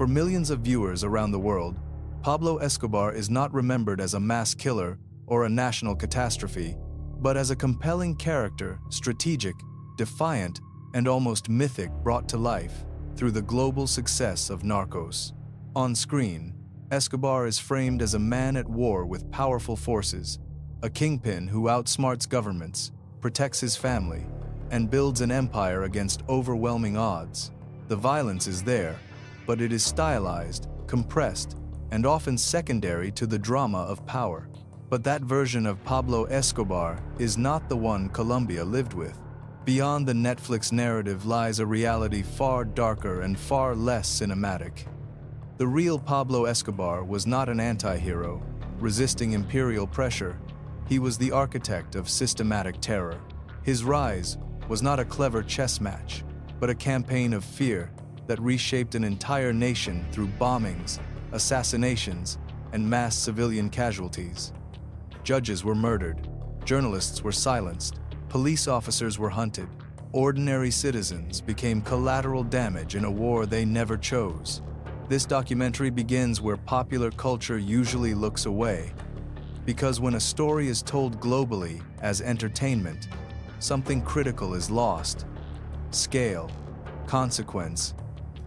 For millions of viewers around the world, Pablo Escobar is not remembered as a mass killer or a national catastrophe, but as a compelling character, strategic, defiant, and almost mythic, brought to life through the global success of Narcos. On screen, Escobar is framed as a man at war with powerful forces, a kingpin who outsmarts governments, protects his family, and builds an empire against overwhelming odds. The violence is there, but it is stylized, compressed, and often secondary to the drama of power. But that version of Pablo Escobar is not the one Colombia lived with. Beyond the Netflix narrative lies a reality far darker and far less cinematic. The real Pablo Escobar was not an anti-hero, resisting imperial pressure. He was the architect of systematic terror. His rise was not a clever chess match, but a campaign of fear that reshaped an entire nation through bombings, assassinations, and mass civilian casualties. Judges were murdered, journalists were silenced, police officers were hunted. Ordinary citizens became collateral damage in a war they never chose. This documentary begins where popular culture usually looks away, because when a story is told globally as entertainment, something critical is lost: scale, consequence,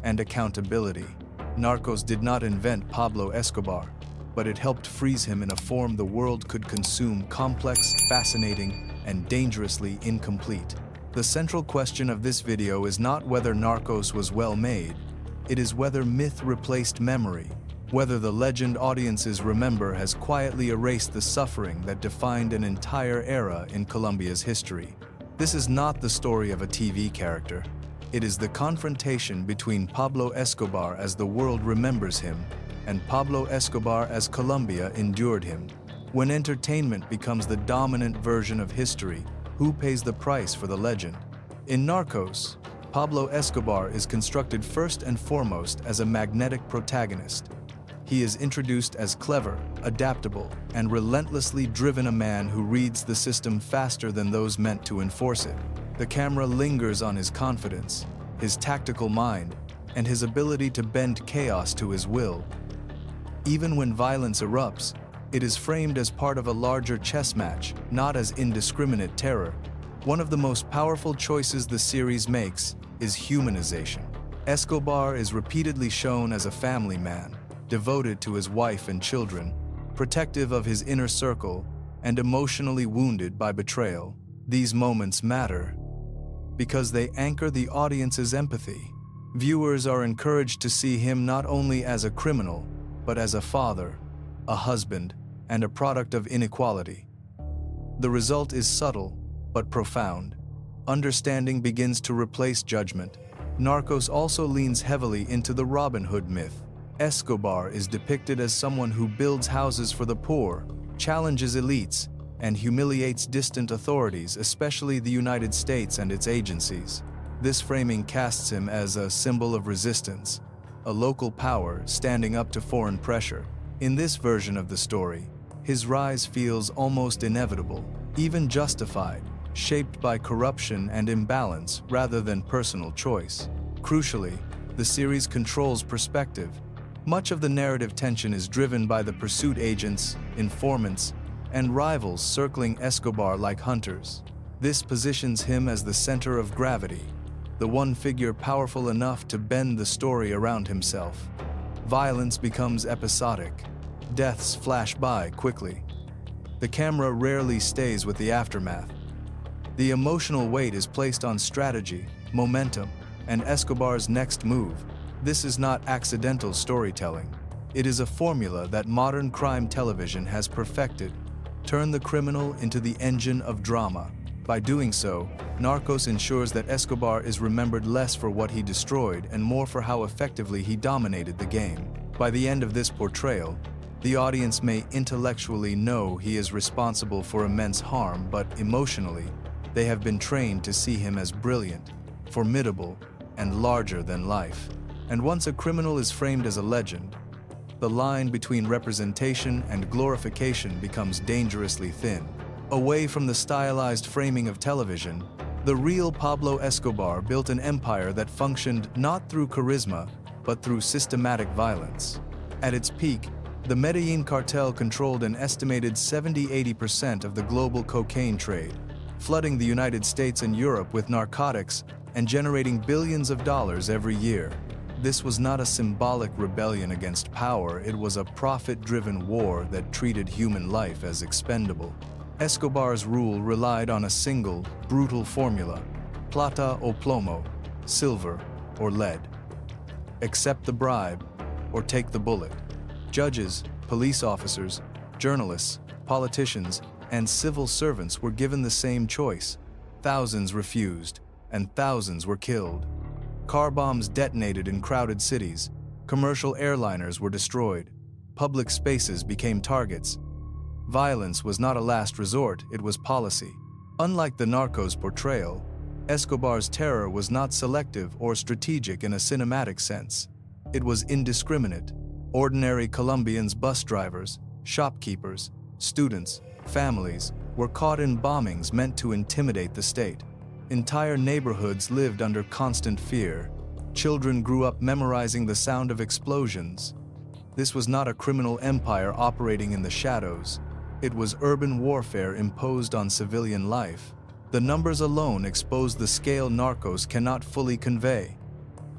and accountability. Narcos did not invent Pablo Escobar, but it helped freeze him in a form the world could consume: complex, fascinating, and dangerously incomplete. The central question of this video is not whether Narcos was well made, it is whether myth replaced memory, whether the legend audiences remember has quietly erased the suffering that defined an entire era in Colombia's history. This is not the story of a TV character. It is the confrontation between Pablo Escobar as the world remembers him and Pablo Escobar as Colombia endured him. When entertainment becomes the dominant version of history, who pays the price for the legend? In Narcos, Pablo Escobar is constructed first and foremost as a magnetic protagonist. He is introduced as clever, adaptable, and relentlessly driven, a man who reads the system faster than those meant to enforce it. The camera lingers on his confidence, his tactical mind, and his ability to bend chaos to his will. Even when violence erupts, it is framed as part of a larger chess match, not as indiscriminate terror. One of the most powerful choices the series makes is humanization. Escobar is repeatedly shown as a family man, devoted to his wife and children, protective of his inner circle, and emotionally wounded by betrayal. These moments matter because they anchor the audience's empathy. Viewers are encouraged to see him not only as a criminal, but as a father, a husband, and a product of inequality. The result is subtle, but profound. Understanding begins to replace judgment. Narcos also leans heavily into the Robin Hood myth. Escobar is depicted as someone who builds houses for the poor, challenges elites, and humiliates distant authorities, especially the United States and its agencies. This framing casts him as a symbol of resistance, a local power standing up to foreign pressure. In this version of the story, his rise feels almost inevitable, even justified, shaped by corruption and imbalance rather than personal choice. Crucially, the series controls perspective. Much of the narrative tension is driven by the pursuit agents, informants, and rivals circling Escobar like hunters. This positions him as the center of gravity, the one figure powerful enough to bend the story around himself. Violence becomes episodic. Deaths flash by quickly. The camera rarely stays with the aftermath. The emotional weight is placed on strategy, momentum, and Escobar's next move. This is not accidental storytelling. It is a formula that modern crime television has perfected. Turn the criminal into the engine of drama. By doing so, Narcos ensures that Escobar is remembered less for what he destroyed and more for how effectively he dominated the game. By the end of this portrayal, the audience may intellectually know he is responsible for immense harm, but emotionally, they have been trained to see him as brilliant, formidable, and larger than life. And once a criminal is framed as a legend, the line between representation and glorification becomes dangerously thin. Away from the stylized framing of television, the real Pablo Escobar built an empire that functioned not through charisma, but through systematic violence. At its peak, the Medellin cartel controlled an estimated 70–80% of the global cocaine trade, flooding the United States and Europe with narcotics and generating billions of dollars every year. This was not a symbolic rebellion against power, it was a profit-driven war that treated human life as expendable. Escobar's rule relied on a single, brutal formula: plata o plomo, silver or lead. Accept the bribe or take the bullet. Judges, police officers, journalists, politicians, and civil servants were given the same choice. Thousands refused, and thousands were killed. Car bombs detonated in crowded cities, commercial airliners were destroyed, public spaces became targets. Violence was not a last resort, it was policy. Unlike the Narcos portrayal, Escobar's terror was not selective or strategic in a cinematic sense. It was indiscriminate. Ordinary Colombians, bus drivers, shopkeepers, students, families, were caught in bombings meant to intimidate the state. Entire neighborhoods lived under constant fear. Children grew up memorizing the sound of explosions. This was not a criminal empire operating in the shadows. It was urban warfare imposed on civilian life. The numbers alone expose the scale Narcos cannot fully convey.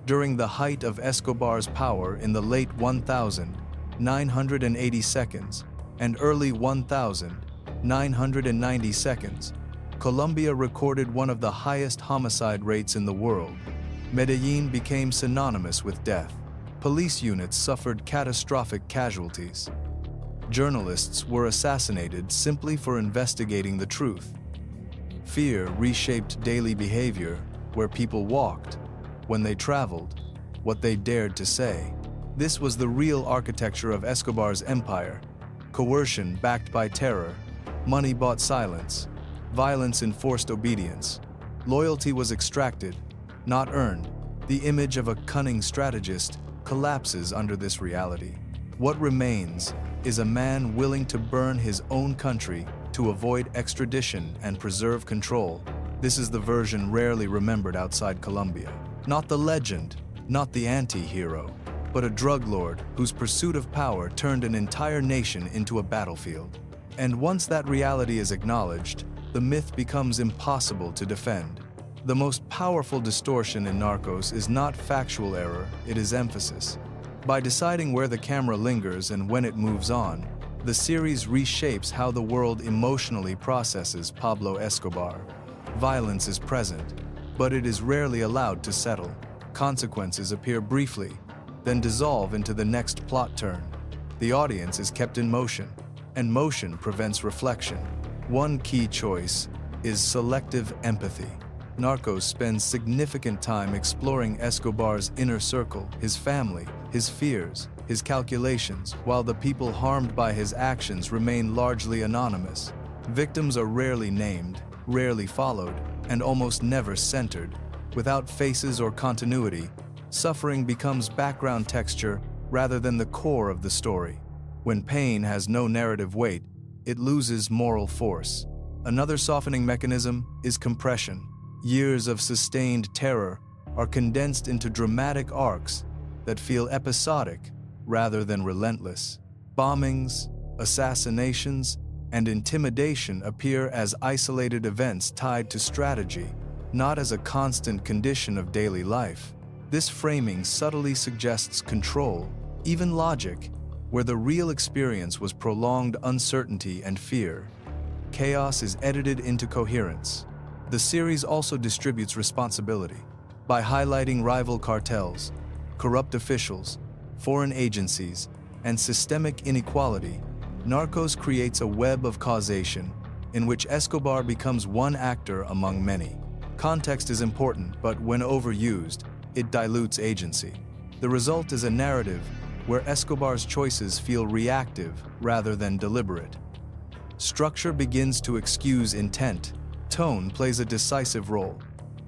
During the height of Escobar's power in the late 1980s and early 1990s, Colombia recorded one of the highest homicide rates in the world. Medellin became synonymous with death. Police units suffered catastrophic casualties. Journalists were assassinated simply for investigating the truth. Fear reshaped daily behavior, where people walked, when they traveled, what they dared to say. This was the real architecture of Escobar's empire: coercion backed by terror, money bought silence, violence enforced obedience. Loyalty was extracted, not earned. The image of a cunning strategist collapses under this reality. What remains is a man willing to burn his own country to avoid extradition and preserve control. This is the version rarely remembered outside Colombia. Not the legend, not the anti-hero, but a drug lord whose pursuit of power turned an entire nation into a battlefield. And once that reality is acknowledged, the myth becomes impossible to defend. The most powerful distortion in Narcos is not factual error, it is emphasis. By deciding where the camera lingers and when it moves on, the series reshapes how the world emotionally processes Pablo Escobar. Violence is present, but it is rarely allowed to settle. Consequences appear briefly, then dissolve into the next plot turn. The audience is kept in motion, and motion prevents reflection. One key choice is selective empathy. Narcos spends significant time exploring Escobar's inner circle, his family, his fears, his calculations, while the people harmed by his actions remain largely anonymous. Victims are rarely named, rarely followed, and almost never centered. Without faces or continuity, suffering becomes background texture rather than the core of the story. When pain has no narrative weight, it loses moral force. Another softening mechanism is compression. Years of sustained terror are condensed into dramatic arcs that feel episodic rather than relentless. Bombings, assassinations, and intimidation appear as isolated events tied to strategy, not as a constant condition of daily life. This framing subtly suggests control, even logic, where the real experience was prolonged uncertainty and fear. Chaos is edited into coherence. The series also distributes responsibility. By highlighting rival cartels, corrupt officials, foreign agencies, and systemic inequality, Narcos creates a web of causation in which Escobar becomes one actor among many. Context is important, but when overused, it dilutes agency. The result is a narrative where Escobar's choices feel reactive rather than deliberate. Structure begins to excuse intent. Tone plays a decisive role.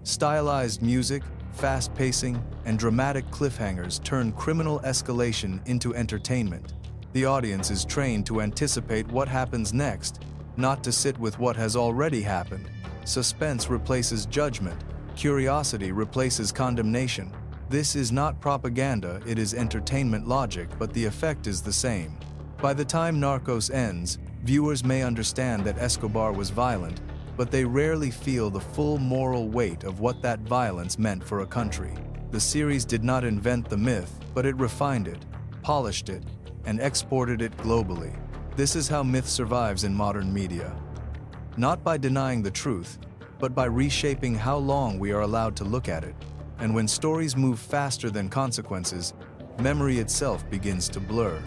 Stylized music, fast pacing, and dramatic cliffhangers turn criminal escalation into entertainment. The audience is trained to anticipate what happens next, not to sit with what has already happened. Suspense replaces judgment. Curiosity replaces condemnation. This is not propaganda, it is entertainment logic, but the effect is the same. By the time Narcos ends, viewers may understand that Escobar was violent, but they rarely feel the full moral weight of what that violence meant for a country. The series did not invent the myth, but it refined it, polished it, and exported it globally. This is how myth survives in modern media. Not by denying the truth, but by reshaping how long we are allowed to look at it. And when stories move faster than consequences, memory itself begins to blur.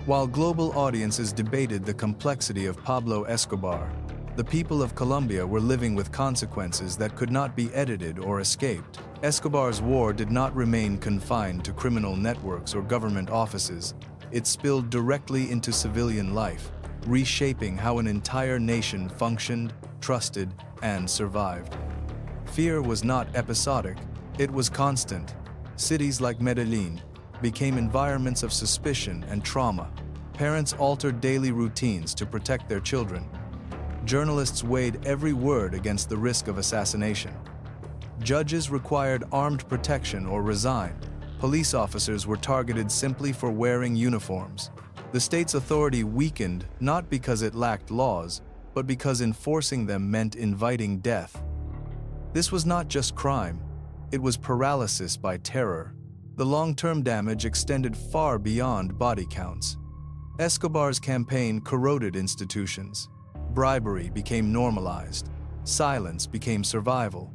While global audiences debated the complexity of Pablo Escobar, the people of Colombia were living with consequences that could not be edited or escaped. Escobar's war did not remain confined to criminal networks or government offices. It spilled directly into civilian life, reshaping how an entire nation functioned, trusted, and survived. Fear was not episodic, it was constant. Cities like Medellin became environments of suspicion and trauma. Parents altered daily routines to protect their children. Journalists weighed every word against the risk of assassination. Judges required armed protection or resigned. Police officers were targeted simply for wearing uniforms. The state's authority weakened not because it lacked laws, but because enforcing them meant inviting death. This was not just crime, it was paralysis by terror. The long-term damage extended far beyond body counts. Escobar's campaign corroded institutions. Bribery became normalized. Silence became survival.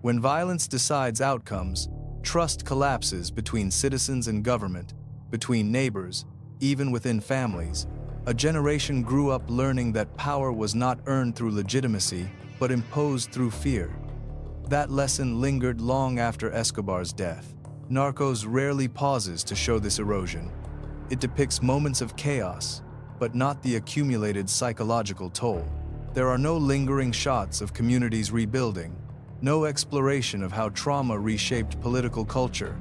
When violence decides outcomes, trust collapses between citizens and government, between neighbors, even within families. A generation grew up learning that power was not earned through legitimacy, but imposed through fear. That lesson lingered long after Escobar's death. Narcos rarely pauses to show this erosion. It depicts moments of chaos, but not the accumulated psychological toll. There are no lingering shots of communities rebuilding, no exploration of how trauma reshaped political culture,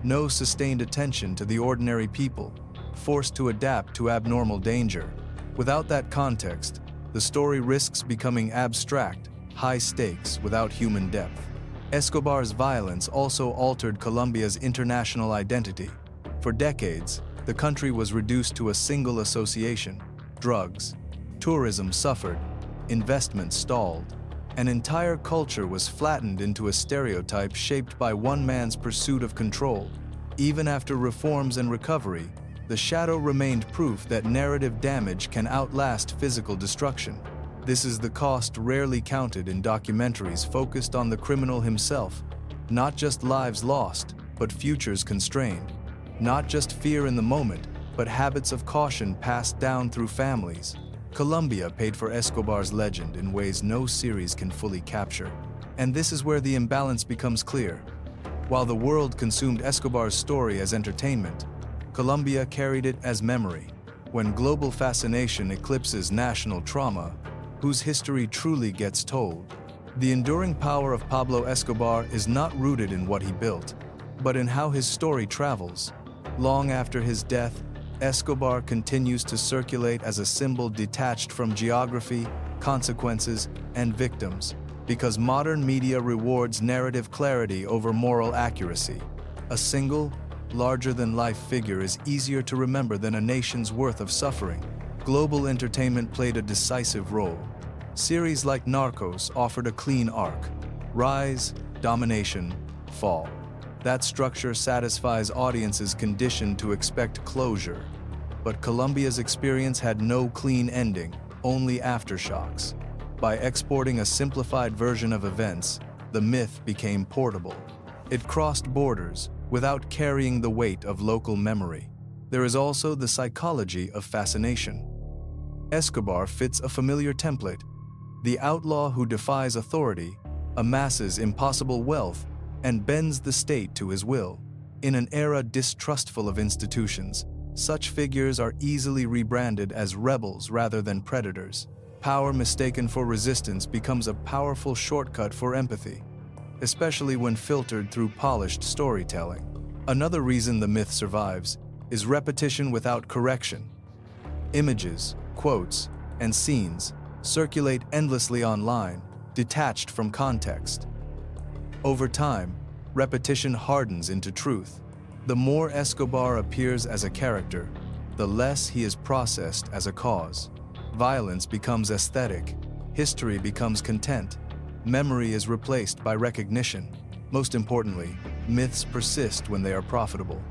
no sustained attention to the ordinary people, forced to adapt to abnormal danger. Without that context, the story risks becoming abstract, high stakes without human depth. Escobar's violence also altered Colombia's international identity. For decades, the country was reduced to a single association: drugs. Tourism suffered, investment stalled. An entire culture was flattened into a stereotype shaped by one man's pursuit of control. Even after reforms and recovery, the shadow remained proof that narrative damage can outlast physical destruction. This is the cost rarely counted in documentaries focused on the criminal himself. Not just lives lost, but futures constrained. Not just fear in the moment, but habits of caution passed down through families. Colombia paid for Escobar's legend in ways no series can fully capture. And this is where the imbalance becomes clear. While the world consumed Escobar's story as entertainment, Colombia carried it as memory. When global fascination eclipses national trauma, whose history truly gets told? The enduring power of Pablo Escobar is not rooted in what he built, but in how his story travels. Long after his death, Escobar continues to circulate as a symbol detached from geography, consequences, and victims, because modern media rewards narrative clarity over moral accuracy. A single, larger-than-life figure is easier to remember than a nation's worth of suffering. Global entertainment played a decisive role. Series like Narcos offered a clean arc: rise, domination, fall. That structure satisfies audiences conditioned to expect closure. But Colombia's experience had no clean ending, only aftershocks. By exporting a simplified version of events, the myth became portable. It crossed borders without carrying the weight of local memory. There is also the psychology of fascination. Escobar fits a familiar template: the outlaw who defies authority, amasses impossible wealth, and bends the state to his will. In an era distrustful of institutions, such figures are easily rebranded as rebels rather than predators. Power mistaken for resistance becomes a powerful shortcut for empathy, especially when filtered through polished storytelling. Another reason the myth survives is repetition without correction. Images, quotes, and scenes circulate endlessly online, detached from context. Over time, repetition hardens into truth. The more Escobar appears as a character, the less he is processed as a cause. Violence becomes aesthetic, history becomes content, memory is replaced by recognition. Most importantly, myths persist when they are profitable.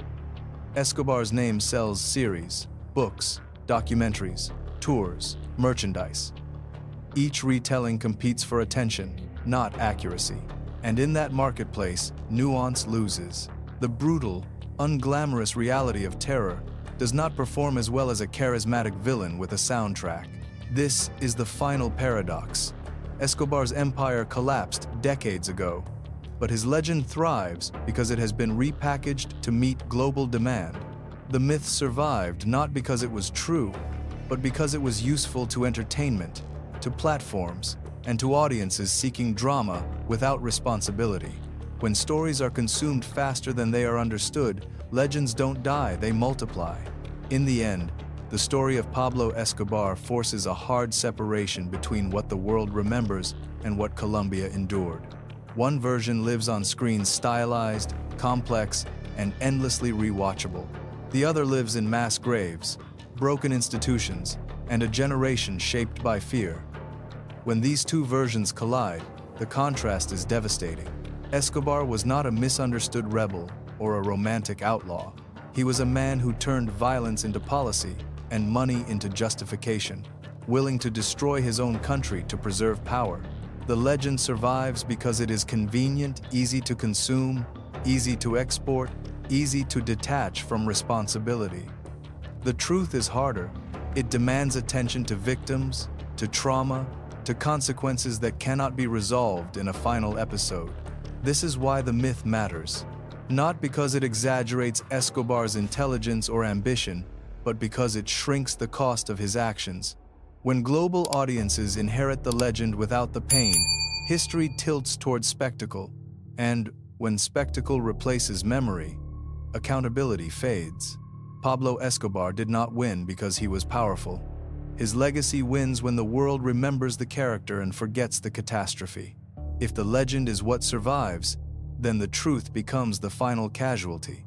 Escobar's name sells series, books, documentaries, tours, merchandise. Each retelling competes for attention, not accuracy. And in that marketplace, nuance loses. The brutal, unglamorous reality of terror does not perform as well as a charismatic villain with a soundtrack. This is the final paradox. Escobar's empire collapsed decades ago, but his legend thrives because it has been repackaged to meet global demand. The myth survived not because it was true, but because it was useful to entertainment, to platforms, and to audiences seeking drama without responsibility. When stories are consumed faster than they are understood, legends don't die, they multiply. In the end, the story of Pablo Escobar forces a hard separation between what the world remembers and what Colombia endured. One version lives on screens stylized, complex, and endlessly rewatchable. The other lives in mass graves, broken institutions, and a generation shaped by fear. When these two versions collide, the contrast is devastating. Escobar was not a misunderstood rebel or a romantic outlaw. He was a man who turned violence into policy and money into justification, willing to destroy his own country to preserve power. The legend survives because it is convenient, easy to consume, easy to export, easy to detach from responsibility. The truth is harder. It demands attention to victims, to trauma, to consequences that cannot be resolved in a final episode. This is why the myth matters. Not because it exaggerates Escobar's intelligence or ambition, but because it shrinks the cost of his actions. When global audiences inherit the legend without the pain, history tilts towards spectacle. And when spectacle replaces memory, accountability fades. Pablo Escobar did not win because he was powerful. His legacy wins when the world remembers the character and forgets the catastrophe. If the legend is what survives, then the truth becomes the final casualty.